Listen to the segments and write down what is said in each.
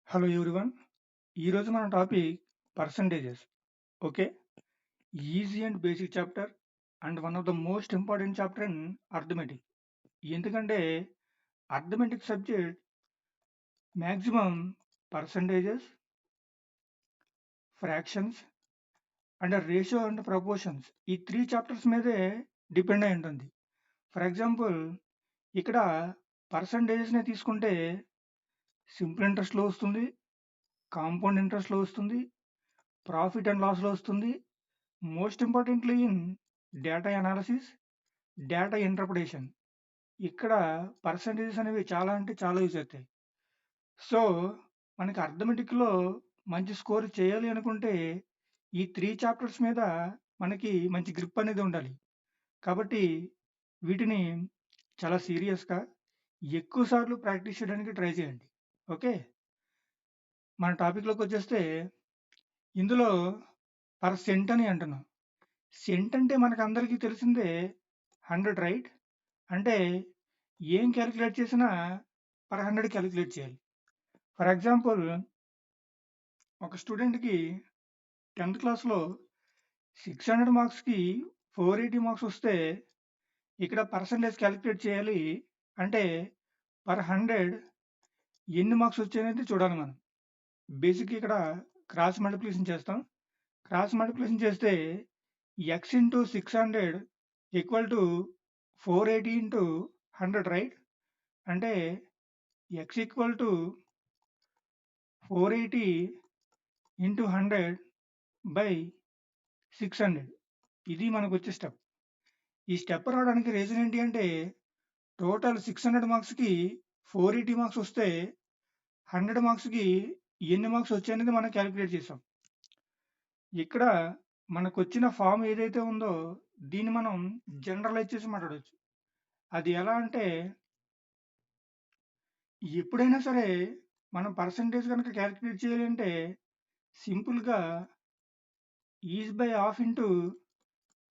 Hello everyone. ఈరోజు మన topic percentages. Okay. Easy and basic chapter and one of the most important chapter in arithmetic. ఎందుకంటే arithmetic subject maximum percentages, fractions and ratio and proportions ఈ 3 chapters మీదే depend అయి ఉంటుంది. For example ఇక్కడ పర్సంటేజెస్‌ని తీసుకుంటే simple ఇంట్రెస్ట్‌లో వస్తుంది, కాంపౌండ్ ఇంట్రెస్ట్‌లో వస్తుంది, profit and లాస్‌లో వస్తుంది. Most importantly in data analysis, data interpretation ఇక్కడ పర్సంటేజెస్ అనేవి చాలా అంటే చాలా యూజ్ అవుతాయి. సో మనకి అర్థమెటిక్లో మంచి స్కోర్ చేయాలి అనుకుంటే ఈ 3 చాప్టర్స్ మీద మనకి మంచి గ్రిప్ అనేది ఉండాలి. కాబట్టి వీటిని చాలా సీరియస్‌గా ఎక్కువ సార్లు ప్రాక్టీస్ చేయడానికి ట్రై చేయండి. ఓకే. మన టాపిక్‌లోకి వచ్చేస్తే ఇందులో పర్సెంట్ అని అంటున్నాం. సెంట్ అంటే మనకందరికీ తెలిసిందే 100 రైట్? అంటే ఏం కాలిక్యులేట్ చేసినా పర్ 100 కాలిక్యులేట్ చేయాలి. ఫర్ ఎగ్జాంపుల్ ఒక స్టూడెంట్‌కి 10థ్ క్లాస్‌లో 600 మార్క్స్‌కి 480 మార్క్స్ వస్తే ఇక్కడ పర్సెంటేజ్ కాలిక్యులేట్ చేయాలి. అంటే పర్ 100 ఎన్ని మార్క్స్ వచ్చాయనేది చూడాలి మనం. బేసిక్‌గా ఇక్కడ క్రాస్ మల్టిప్లికేషన్ చేస్తాం. క్రాస్ మల్టిప్లికేషన్ చేస్తే x into 600 equal to 480 into 100 right? అంటే x equal to 480 into 100 by 600 ఇది మనకొచ్చే స్టెప్. ఈ స్టెప్ రావడానికి రీజన్ ఏంటి అంటే టోటల్ 600 మార్క్స్‌కి 480 మార్క్స్ వస్తే 100 మార్క్స్‌కి ఎన్ని మార్క్స్ వచ్చాయనేది మనం కాలిక్యులేట్ చేసాం. ఇక్కడ మనకొచ్చిన ఫార్మ్ ఏదైతే ఉందో దీన్ని మనం జనరలైజ్ చేసి మాట్లాడొచ్చు. అది ఎలా అంటే ఎప్పుడైనా సరే మనం పర్సెంటేజ్ గనక కాలిక్యులేట్ చేయాలి అంటే సింపుల్‌గా ఈజ్ బై హాఫ్ ఇంటూ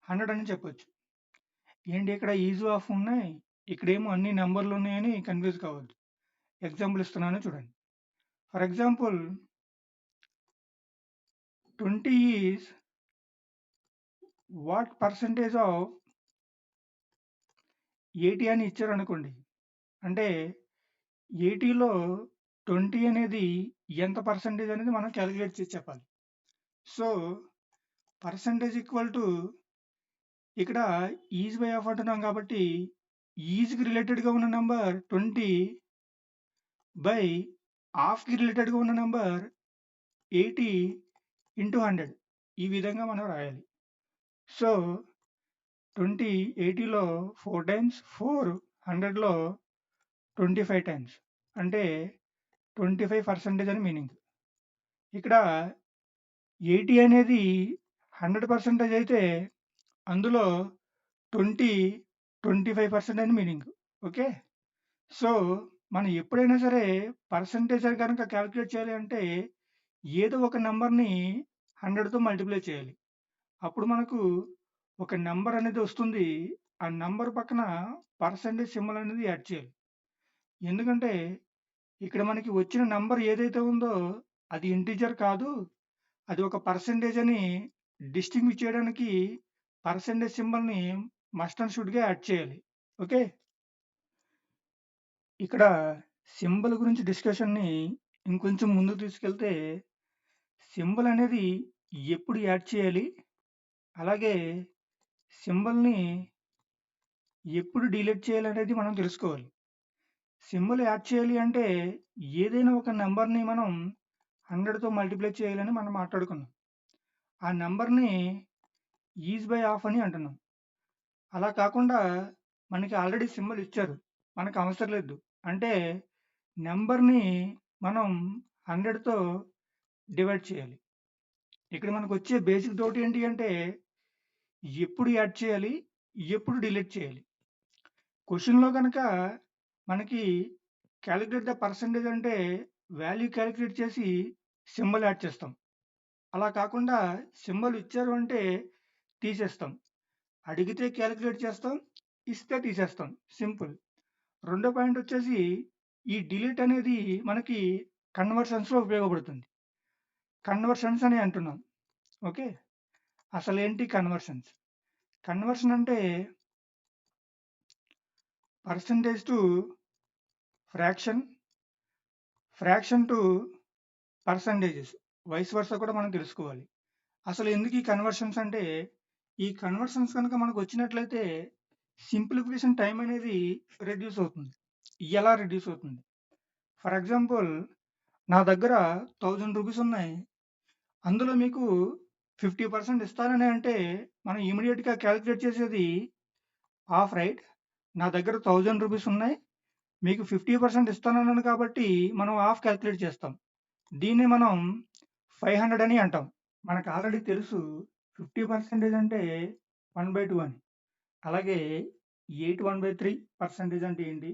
100 అని చెప్పొచ్చు. ఏంటి ఇక్కడ ఈజ్, హాఫ్ ఉన్నాయి. ఇక్కడేమో అన్ని నంబర్‌లు ఉన్నాయని కన్‌ఫ్యూజ్ కావద్దు. ఎగ్జాంపుల్ ఇస్తున్నాను చూడండి. For example 20 is what percentage of 80 అని ఇచ్చారనుకోండి. అంటే 80లో 20 అనేది ఎంత పర్సెంటేజ్ అనేది మనం కాలిక్యులేట్ చేసి చెప్పాలి. సో పర్సెంటేజ్ ఈక్వల్ టు ఇక్కడ ఈజ్ బై హాఫ్ అంటున్నాం కాబట్టి ఈజ్‌కి రిలేటెడ్‌గా ఉన్న నంబర్ 20 బై హాఫ్‌కి రిలేటెడ్‌గా ఉన్న నంబర్ 80 ఇంటూ 100 ఈ విధంగా మనం రాయాలి. So 20 80లో 4 times, 4 100లో 25 times. అంటే 25% అని మీనింగ్. ఇక్కడ 80 అనేది 100% అయితే అందులో 20 25% అని మీనింగ్. ఓకే. సో మనం ఎప్పుడైనా సరే పర్సెంటేజ్ గనక కాలిక్యులేట్ చేయాలి అంటే ఏదో ఒక నంబర్‌ని 100తో మల్టిప్లై చేయాలి. అప్పుడు మనకు ఒక నంబర్ అనేది వస్తుంది. ఆ నంబర్ పక్కన పర్సెంటేజ్ సింబల్ అనేది యాడ్ చేయాలి. ఎందుకంటే ఇక్కడ మనకి వచ్చిన నంబర్ ఏదైతే ఉందో అది ఇంటిజర్ కాదు. అది ఒక పర్సెంటేజ్ అని డిస్టింగ్విష్ చేయడానికి పర్సెంటేజ్ సింబల్‌ని మస్ట్ అండ్ షుడ్‌గా యాడ్ చేయాలి. ఓకే. ఇక్కడ సింబల్ గురించి డిస్కషన్‌ని ఇంకొంచెం ముందుకు తీసుకెళ్తే సింబల్ అనేది ఎప్పుడు యాడ్ చేయాలి? అలాగే సింబల్‌ని ఎప్పుడు డిలీట్ చేయాలనేది మనం తెలుసుకోవాలి. సింబల్ యాడ్ చేయాలి అంటే ఏదైనా ఒక నంబర్‌ని మనం 100తో మల్టిప్లై చేయాలని మనం మాట్లాడుకున్నాం. ఆ నంబర్‌ని ఈజ్ బై హాఫ్ అని అంటున్నాం. అలా కాకుండా మనకి ఆల్రెడీ సింబల్ ఇచ్చారు. మనకు అవసరం లేదు. అంటే నంబర్‌ని మనం 100తో డివైడ్ చేయాలి. ఇక్కడ మనకొచ్చే బేసిక్ డౌట్ ఏంటి అంటే ఎప్పుడు యాడ్ చేయాలి? ఎప్పుడు డిలీట్ చేయాలి? క్వెషన్‌లో గనక మనకి కాలిక్యులేట్ ద పర్సెంటేజ్ అంటే వాల్యూ కాలిక్యులేట్ చేసి సింబల్ యాడ్ చేస్తాం. అలా కాకుండా సింబల్ ఇచ్చారు అంటే తీసేస్తాం. అడిగితే కాలిక్యులేట్ చేస్తాం. ఇస్తే తీసేస్తాం. సింపుల్. రెండో పాయింట్ వచ్చేసి ఈ డిలీట్ అనేది మనకి కన్వర్షన్స్‌లో ఉపయోగపడుతుంది. కన్వర్షన్స్ అని అంటున్నాం. ఓకే. అసలేంటి కన్వర్షన్స్? కన్వర్షన్ అంటే percentage to fraction, fraction to percentages. Vice versa కూడా మనం తెలుసుకోవాలి. అసలు ఎందుకు ఈ కన్వర్షన్స్ అంటే, ఈ కన్వర్షన్స్ కనుక మనకొచ్చినట్లయితే సింప్లిఫికేషన్ టైమ్ అనేది రెడ్యూస్ అవుతుంది. ఎలా రెడ్యూస్ అవుతుంది? ఫర్ ఎగ్జాంపుల్ నా దగ్గర రూ. 1000 ఉన్నాయి. అందులో మీకు 50% ఇస్తానని అంటే, మనం ఇమ్మీడియేట్‌గా కాలిక్యులేట్ చేసేది హాఫ్ రైట్. నా దగ్గర రూ. 1000 ఉన్నాయి. మీకు 50% ఇస్తానన్నాను కాబట్టి, మనం హాఫ్ కాలిక్యులేట్ చేస్తాం. దీన్ని మనం 500 అని అంటాం. మనకు ఆల్రెడీ తెలుసు 50% అంటే 1/2 అని. అలాగే 8 1/3% అంటే ఏంటి?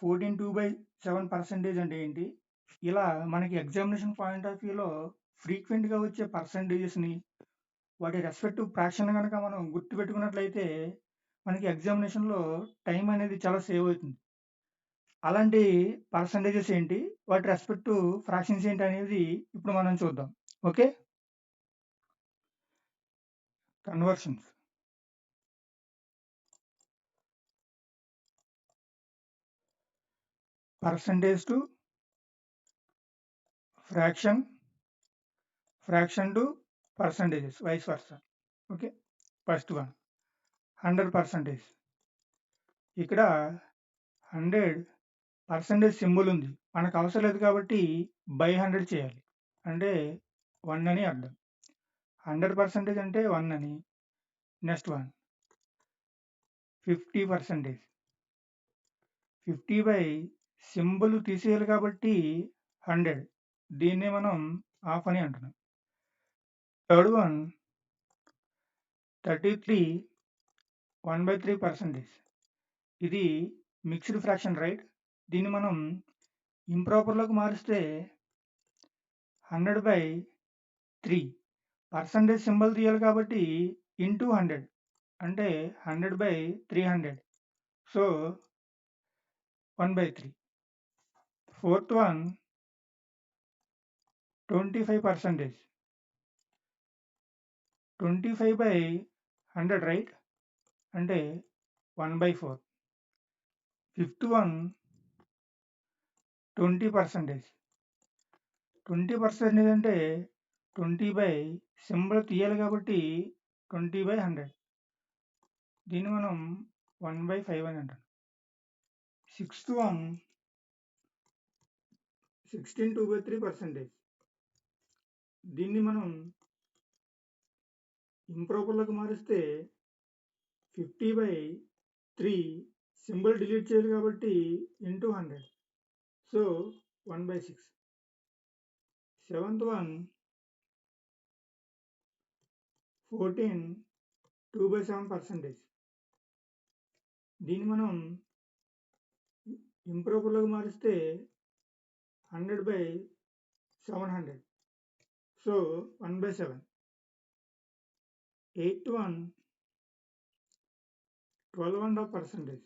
14 2/7% అంటే ఏంటి? ఇలా మనకి ఎగ్జామినేషన్ పాయింట్ ఆఫ్ వ్యూలో ఫ్రీక్వెంట్‌గా వచ్చే పర్సెంటేజెస్‌ని, వాటి రెస్పెక్టివ్ ఫ్రాక్షన్ గనక మనం గుర్తుపెట్టుకున్నట్లయితే, మనకి ఎగ్జామినేషన్‌లో టైం అనేది చాలా సేవ్ అవుతుంది. అలాంటి పర్సెంటేజెస్ ఏంటి? వాటి రెస్పెక్టివ్ ఫ్రాక్షన్స్ ఏంటి అనేది ఇప్పుడు మనం చూద్దాం. Okay. Conversions. Percentage to fraction, fraction to percentages vice versa. Okay. First one 100%. ఇక్కడ 100% సింబల్ ఉంది. మనకు అవసరం లేదు కాబట్టి బై 100 చేయాలి. అంటే 1 అని అర్థం. 100% అంటే 1 అని. Next one 50%. 50 బై సింబల్ తీసేయాలి కాబట్టి 100. దీన్నే మనం హాఫ్ అని అంటున్నాం. Third one 33 1/3%. ఇది మిక్స్డ్ ఫ్రాక్షన్ రైట్. దీన్ని మనం ఇంప్రాపర్‌లోకి మారిస్తే 100/3 పర్సెంటేజ్ సింబల్ తీయాలి కాబట్టి ఇంటూ 100 అంటే 100/300. సో 1/3. Fourth one 25%. 25/100 రైట్. అంటే 1/4. Fifth one 20%. 20% అంటే 20 సింబల్ తీయాలి కాబట్టి 20/100. దీన్ని మనం 1/5 అని అంటాం. Sixth one 16 2/3%. దీన్ని మనం ఇంప్రాపర్‌లోకి మారిస్తే 50/3 సింబల్ డిలీట్ చేయాలి కాబట్టి ఇంటూ 100. సో 1/6. Seventh one 14 2/7%. దీన్ని మనం ఇంప్రాపర్‌లోకి మారిస్తే 100/700. సో 1/7. Eighth one 12.5%.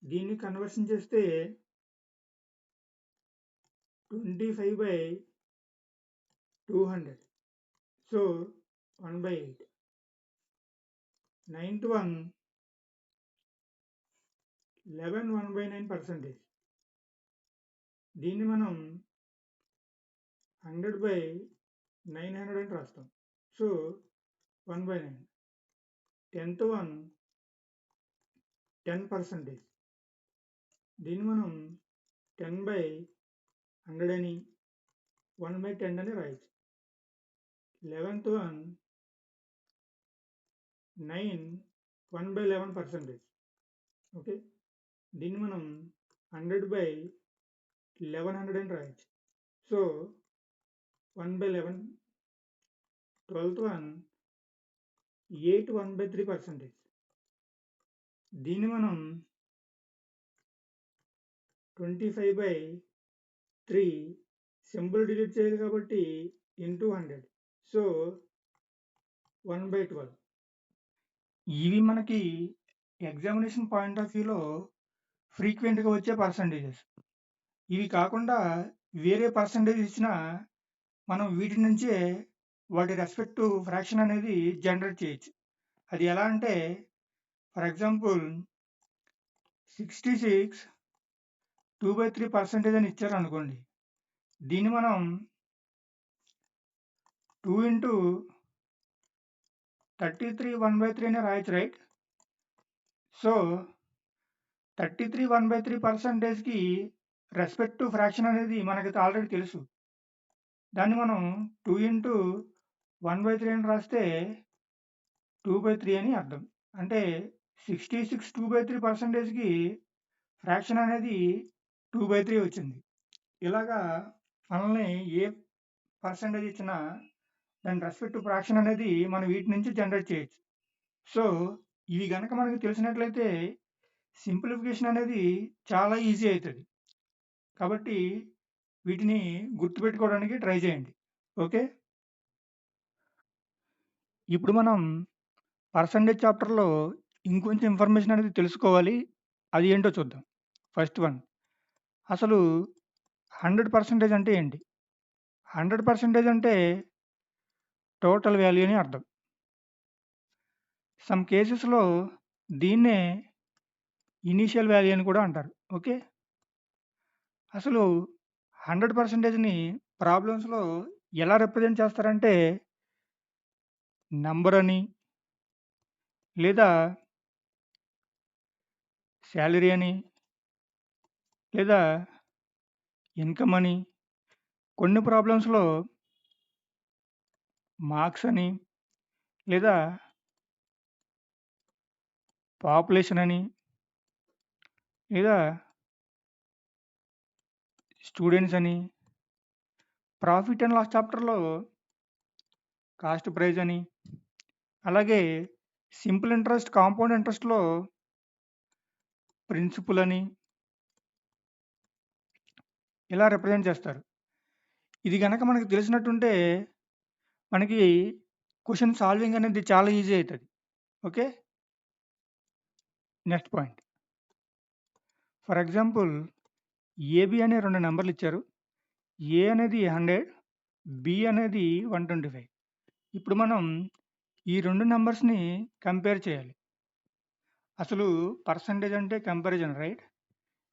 దీన్ని కన్వర్షన్ చేస్తే 25/200. సో 1/8. Ninth one 11 1/9%. దీన్ని మనం 100/900 అని రాస్తాం. సో 1/9. 10th one 10%. దీన్ని మనం 10/100 అని 1/10 అని రాయొచ్చు. 11th one 9 1/11%. ఓకే. దీన్ని మనం 100/1100 అని రాయొచ్చు. సో 1/11. 12th one 8 1/3%. దీన్ని మనం 25/3 సింబల్ డిలీట్ చేయాలి కాబట్టి ఇంటూ 100. సో 1/12. ఇవి మనకి ఎగ్జామినేషన్ పాయింట్ ఆఫ్ వ్యూలో ఫ్రీక్వెంట్‌గా వచ్చే పర్సెంటేజెస్. ఇవి కాకుండా వేరే పర్సెంటేజ్ ఇచ్చినా మనం వీటి నుంచే వాటి రెస్పెక్టివ్ ఫ్రాక్షన్ అనేది జనరేట్ చేయొచ్చు. అది ఎలా అంటే ఫర్ ఎగ్జాంపుల్ 66 2/3% అని ఇచ్చారనుకోండి. దీన్ని మనం 2 ఇంటూ 33 1/3 అని రాయొచ్చు, రైట్? సో 33 1/3%కి రెస్పెక్టివ్ ఫ్రాక్షన్ అనేది మనకి ఆల్రెడీ తెలుసు. దాన్ని మనం 2 ఇంటూ 1/3 అని రాస్తే 2/3 అని అర్థం. అంటే 66 2/3%కి ఫ్రాక్షన్ అనేది 2/3 వచ్చింది. ఇలాగా మనల్ని ఏ పర్సెంటేజ్ ఇచ్చినా దాని రెస్పెక్టివ్ ఫ్రాక్షన్ అనేది మనం వీటి నుంచి జనరేట్ చేయొచ్చు. సో ఇవి గనక మనకు తెలిసినట్లయితే సింప్లిఫికేషన్ అనేది చాలా ఈజీ అవుతుంది. కాబట్టి వీటిని గుర్తుపెట్టుకోవడానికి ట్రై చేయండి. ఓకే. ఇప్పుడు మనం పర్సెంటేజ్ చాప్టర్లో ఇంకొంచెం ఇన్ఫర్మేషన్ అనేది తెలుసుకోవాలి. అది ఏంటో చూద్దాం. ఫస్ట్ వన్, అసలు 100% అంటే ఏంటి? 100% అంటే టోటల్ వాల్యూ అని అర్థం. సమ్ కేసెస్లో దీన్నే ఇనీషియల్ వాల్యూ అని కూడా అంటారు. ఓకే. అసలు 100%ని ప్రాబ్లమ్స్లో ఎలా రిప్రజెంట్ చేస్తారంటే నంబర్ అని, లేదా శాలరీ అని, లేదా ఇన్కమ్ అని, కొన్ని ప్రాబ్లమ్స్లో మార్క్స్ అని, లేదా పాపులేషన్ అని, లేదా స్టూడెంట్స్ అని, ప్రాఫిట్ అండ్ లాస్ చాప్టర్లో కాస్ట్ ప్రైజ్ అని, అలాగే సింపుల్ ఇంట్రెస్ట్ కాంపౌండ్ ఇంట్రెస్ట్లో ప్రిన్సిపల్ అని ఇలా రిప్రజెంట్ చేస్తారు. ఇది గనక మనకు తెలిసినట్టుంటే మనకి క్వశ్చన్ సాల్వింగ్ అనేది చాలా ఈజీ అవుతుంది. Okay. Next point, for example AB అనే 2 నెంబర్లు ఇచ్చారు. ఏ అనేది 100, బి అనేది 125. ఇప్పుడు మనం ఈ 2 నెంబర్స్ని కంపేర్ చేయాలి. అసలు పర్సంటేజ్ అంటే కంపారిజన్, రైట్?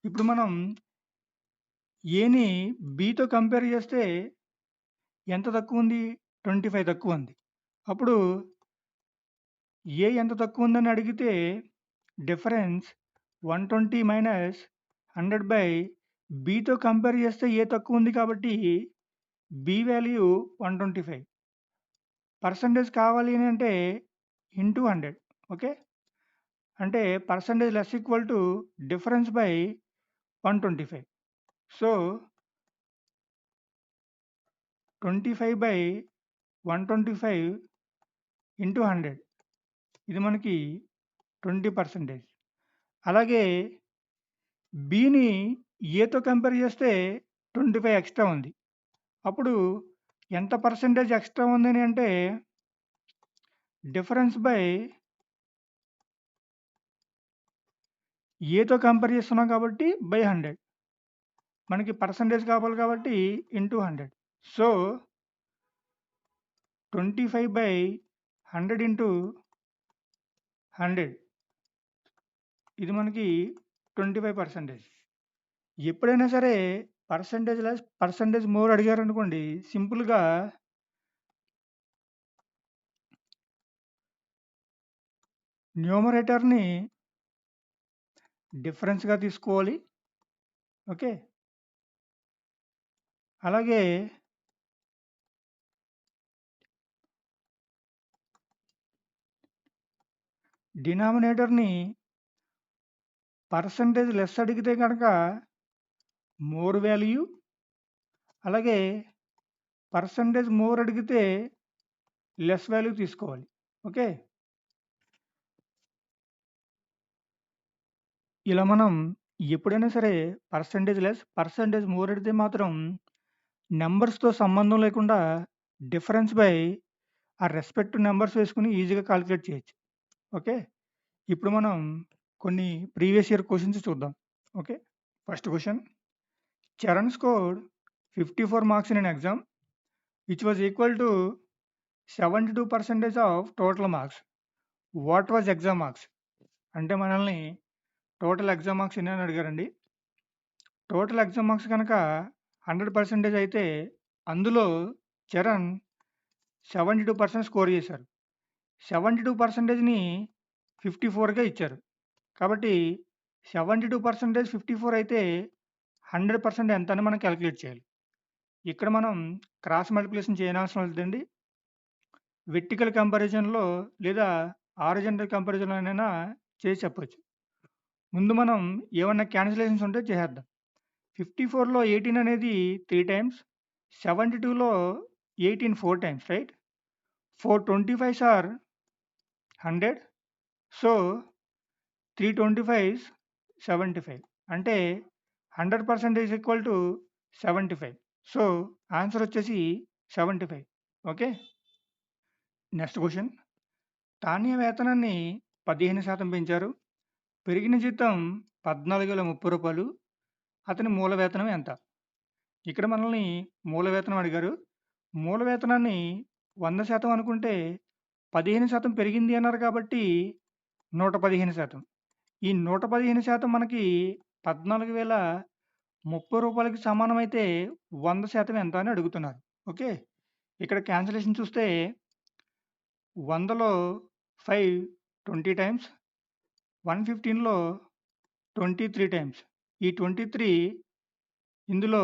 ఇప్పుడు మనం ఏని బితో కంపేర్ చేస్తే ఎంత తక్కువ ఉంది? 25 తక్కువ ఉంది. అప్పుడు ఏ ఎంత తక్కువ ఉందని అడిగితే డిఫరెన్స్ 120 మైనస్ 100 బై బితో కంపేర్ చేస్తే ఏ తక్కువ ఉంది కాబట్టి బి వాల్యూ 125. పర్సంటేజ్ కావాలి అని అంటే ఇంటూ 100. ఓకే. అంటే percentage less equal to difference by 125. So 25/125 into 100 ఇది మనకి 20%. అలాగే బిని ఏతో కంపేర్ చేస్తే 25 ఎక్స్ట్రా ఉంది. అప్పుడు ఎంత పర్సెంటేజ్ ఎక్స్ట్రా ఉందని అంటే డిఫరెన్స్ బై ఏతో కంపేర్ చేస్తున్నాం కాబట్టి బై 100. మనకి పర్సెంటేజ్ కావాలి కాబట్టి ఇంటూ 100. సో 25/100 ఇంటూ 100 ఇది మనకి 25%. ఎప్పుడైనా సరే పర్సెంటేజ్ లెస్ పర్సెంటేజ్ మోర్ అడిగారనుకోండి, సింపుల్గా న్యూమరేటర్ని డిఫరెన్స్గా తీసుకోవాలి. ఓకే. అలాగే డినామినేటర్ని పర్సెంటేజ్ లెస్ అడిగితే కనుక మోర్ వాల్యూ, అలాగే పర్సెంటేజ్ మోర్ అడిగితే లెస్ వాల్యూ తీసుకోవాలి. ఓకే. ఇలా మనం ఎప్పుడైనా సరే పర్సెంటేజ్ లెస్ పర్సెంటేజ్ మోర్ అడిగితే మాత్రం నెంబర్స్తో సంబంధం లేకుండా డిఫరెన్స్ బై ఆ రెస్పెక్టివ్ నెంబర్స్ వేసుకుని ఈజీగా కాలిక్యులేట్ చేయొచ్చు. ఓకే. ఇప్పుడు మనం కొన్ని ప్రీవియస్ ఇయర్ క్వశ్చన్స్ చూద్దాం. Okay. First question, Charan scored 54 marks in an exam, which was equal to 72% of total marks. What was exam marks? అంటే మనల్ని టోటల్ ఎగ్జామ్ మార్క్స్ ఎన్ని అని అడిగారండి. టోటల్ ఎగ్జామ్ మార్క్స్ కనుక 100% అయితే అందులో చరణ్ 72% స్కోర్ చేశారు. 72%ని 54గా ఇచ్చారు. కాబట్టి 72% 54 అయితే 100% ఎంత అని మనం క్యాలిక్యులేట్ చేయాలి. ఇక్కడ మనం క్రాస్ మల్టిప్లికేషన్ చేయనవసరం లేదండి. వెర్టికల్ కంపారిజన్‌లో లేదా హారిజాంటల్ కంపారిజన్‌లోనైనా చేసి చెప్పొచ్చు. ముందు మనం ఏమన్నా క్యాన్సిలేషన్స్ ఉంటే చేసేద్దాం. 54లో 18 అనేది 3 టైమ్స్, 72లో 18 4 times right? 4 25s are 100. So, 3 25s 75 అంటే 100% is equal to 75. So, answer వచ్చేసి 75. ఓకే. Next question. తాన్య వేతనాన్ని 15% పెంచారు. పెరిగిన జీతం రూ. 14,030. అతని మూల వేతనం ఎంత? ఇక్కడ మనల్ని మూల వేతనం అడిగారు. మూల వేతనాన్ని 100% అనుకుంటే 15% పెరిగింది అన్నారు కాబట్టి 115%. ఈ 115% మనకి రూ. 14,030కి సమానమైతే 100% ఎంత అని అడుగుతున్నారు. ఓకే. ఇక్కడ క్యాన్సిలేషన్ చూస్తే 100లో 5 20 టైమ్స్, 115లో 23 టైమ్స్. ఈ 23 ఇందులో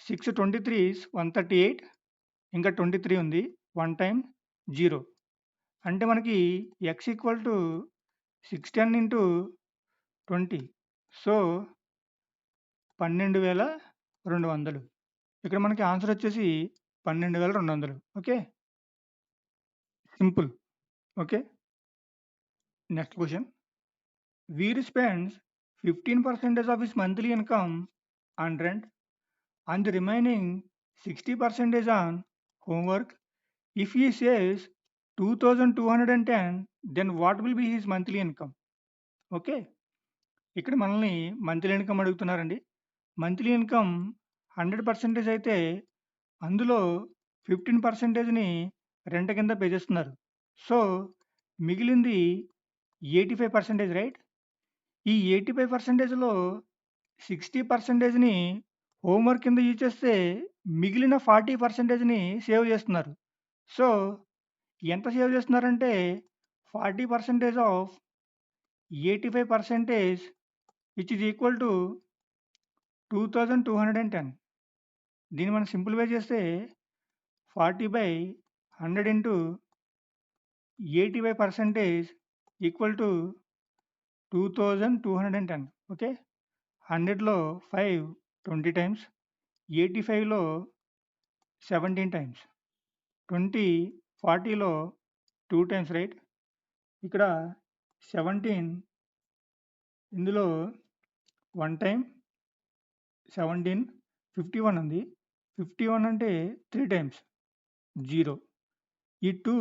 6 23s 138 ఇంకా 23 ఉంది. 1 టైమ్ 0 అంటే మనకి x equal to 610 into 20. So, 12,200. ఇక్కడ మనకి ఆన్సర్ వచ్చేసి 12,200. Okay. Simple. Okay. Next question. వీరు spends 15% of his monthly income on rent and the remaining 60% on homework. If he says 2,210, then what will be his monthly income? Okay. ఇక్కడ మనల్ని monthly income అడుగుతున్నారండి. Monthly income 100% అయితే అందులో 15%ని rent కింద pay చేస్తున్నారు. So, మిగిలింది 85% right? ఈ 85%లో 60%ని homework కింద యూజ్ చేస్తే మిగిలిన 40%ని సేవ్ చేస్తున్నారు. సో, ఎంత సేవ్ చేస్తున్నారంటే 40% of 85% which is equal to 2,210. దీన్ని మనం సింప్లిఫై చేస్తే 40/100 ఇంటూ 85% ఈక్వల్ టు 2,210. ఓకే. 100లో 5 20 టైమ్స్, 85లో 17 టైమ్స్, 20 40లో 2 టైమ్స్ రైట్? ఇక్కడ 17 ఇందులో 1 టైమ్, 17 51 ఉంది. 51 అంటే 3 టైమ్స్ 0. ఈ 2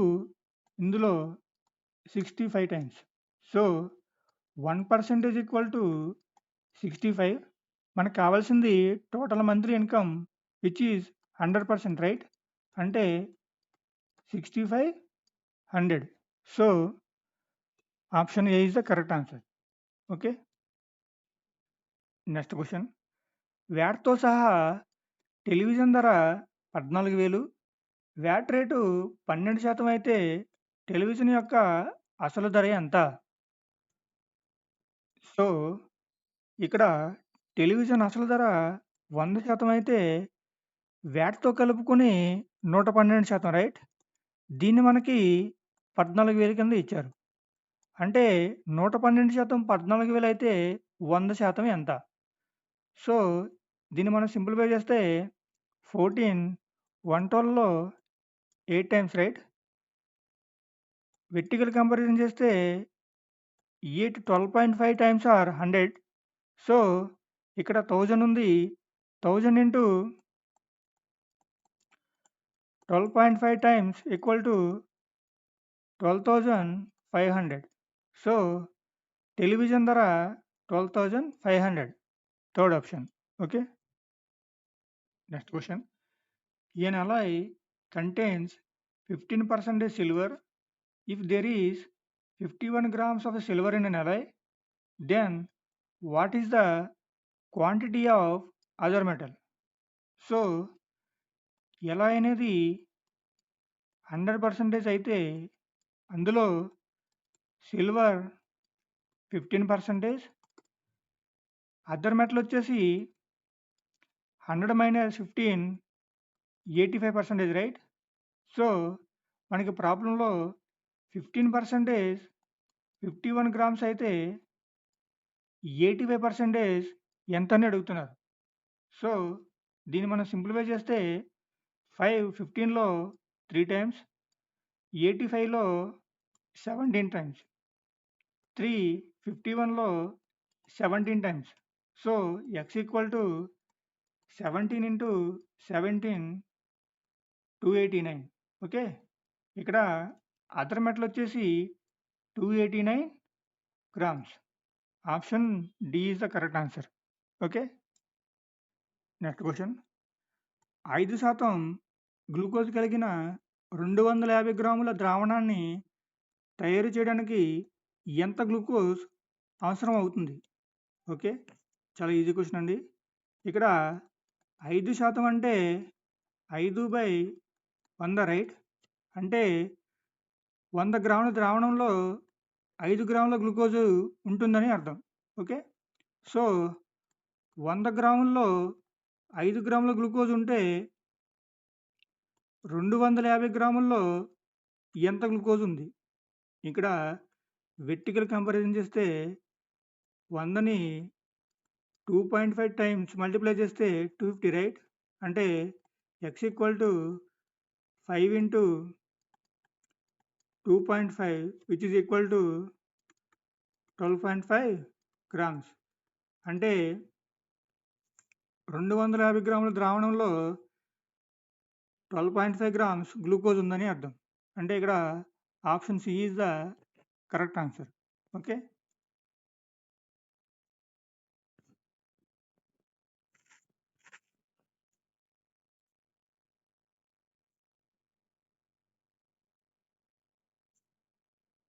ఇందులో 65 టైమ్స్. So, 1% equal to 65. మనకు కావాల్సింది total monthly income which is 100% right? అంటే 65 100. So, option A is the correct answer. Okay. Next question. వ్యాట్‌తో సహా టెలివిజన్ ధర 14,000. వ్యాట్ రేటు 12% అయితే టెలివిజన్ యొక్క అసలు ధర ఎంత? సో, ఇక్కడ టెలివిజన్ అసలు ధర 100% అయితే వ్యాట్‌తో కలుపుకొని 112% రైట్? దీన్ని మనకి 14,000 కింద ఇచ్చారు. అంటే 112% 14,000 అయితే 100% ఎంత? సో, దీన్ని మనం సింప్లిఫై చేస్తే 14 112లో 8 టైమ్స్ రైట్? వెర్టికల్ కంపారిజన్ చేస్తే 8 12.5 టైమ్స్ ఆర్ 100. సో, ఇక్కడ 1000 ఉంది. 1000 into 12.5 times equal to 12,500. So, television ధర 12,500. Third option. Okay. Next question. An alloy contains 15% silver. If there is 51 grams of silver in an alloy, then what is the quantity of other metal? So alloy అనేది 100% అయితే అందులో silver 15%, other metal వచ్చేసి 100 - 15 85%, right? So మనకి ప్రాబ్లంలో 15% 51 grams అయితే 85% ఎంత అని అడుగుతున్నారు. సో దీన్ని మనం సింప్లిఫై చేస్తే 5 15లో 3 టైమ్స్, 85లో 17 టైమ్స్, 3 51లో 17 times. So x equal to 17 into 17 289. Okay, ఇక్కడ అదర్ మెటల్ వచ్చేసి 289 grams. Option D is the correct answer. Okay, next question. 5% glucose కలిగిన 250 గ్రాముల ద్రావణాన్ని తయారు చేయడానికి ఎంత గ్లూకోజ్ అవసరం అవుతుంది? ఓకే, చాలా ఈజీ క్వశ్చన్ అండి. ఇక్కడ 5% అంటే 5/100, రైట్? అంటే 100 గ్రాముల ద్రావణంలో 5 గ్రాముల గ్లూకోజ్ ఉంటుందని అర్థం. ఓకే, సో 100 గ్రాముల్లో 5 గ్రాముల గ్లూకోజ్ ఉంటే 250 గ్రాముల్లో ఎంత గ్లూకోజ్ ఉంది? ఇక్కడ వెర్టికల్ కంపారిజన్ చేస్తే 100ని 2.5 టైమ్స్ మల్టిప్లై చేస్తే 250, రైట్? అంటే x equal to 5 into 2.5 which is equal to 12.5 grams. అంటే 250 గ్రాముల ద్రావణంలో 12.5 గ్రామ్స్ గ్లూకోజ్ ఉందని అర్థం. అంటే ఇక్కడ option C is the correct answer. Okay.